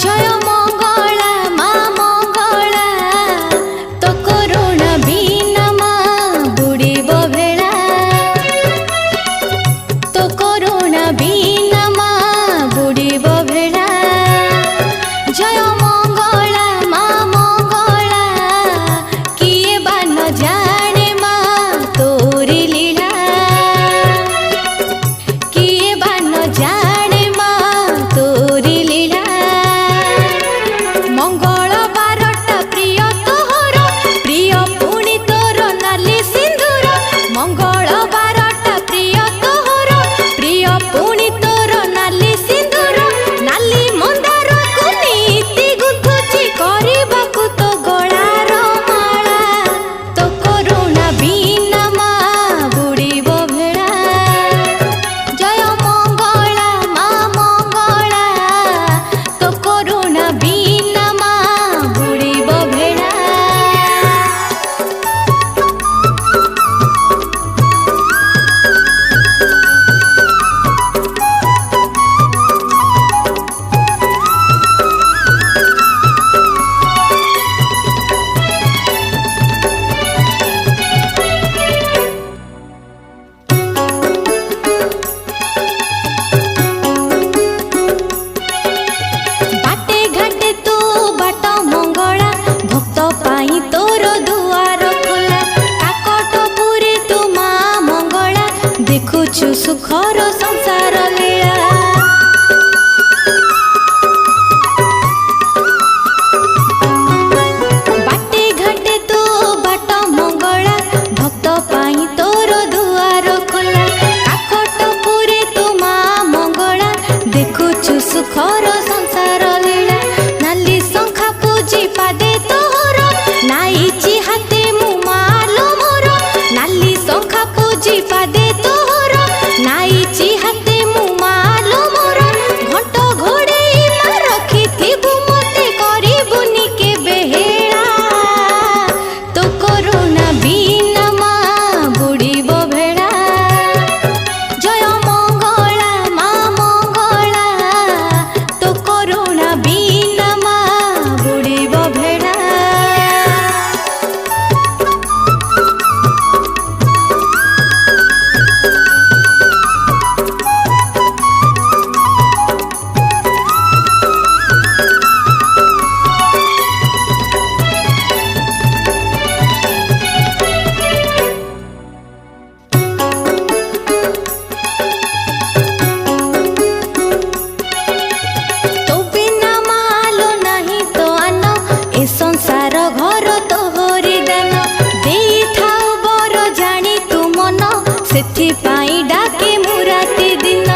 जय मंगला मा मंगला तो करुणा बिना मा बुड़ीब भेड़ा तो करुणा बिना मा बुड़ीब भेड़ा जय मंगला मा मंगला किए बा न जाने मा तोरी लीला किए बा न जाने मा तोरी लीला मंगल बारटा प्रिय तोहर प्रिय पुणी तोर नाली सिंदूर मंगल बारटा प्रिय तोहर प्रिय पुणी तोर नाली सिंदूर नाली मंदार को नीति गुंथुची करबाकू तो गଳାର माला तो करुणा बिना मा बुड़ीब भेड़ा जय मंगला मा मंगला तो करुणा बिना मा बुड़ीब भेड़ा बाटे घाटे तू बाट मंगला भक्त पाई तोर दुआर खोला काकटपुरी तू मा मंगला देखुछु सुखर संसार लीला बाटे घाटे तू बाट मंगला भक्त पाई तोर दुआर खोला काकटपुरी तू मा मंगला देखुछु सुखर संसार लीला नाली शंखा पूजी पादे तोहर नाइची हाते मु मालो मोर नाली शंखा पूजी पादे तोहर नाइची हाते मु मालो मोर घंट घोड़े मा रखिथिबु मते करिबुनी के बेहेड़ा तो करुणा बिना मा बुड़ीब भेड़ा जय मंगला मा मंगला तो करुणा बिना मा बुड़ीब भेड़ा तो बिना मालो नहीं तो आन ए संसार घर तोहरी दान देई थाओ बर जानी तू मन सेथि पाई डाके मु राति दिन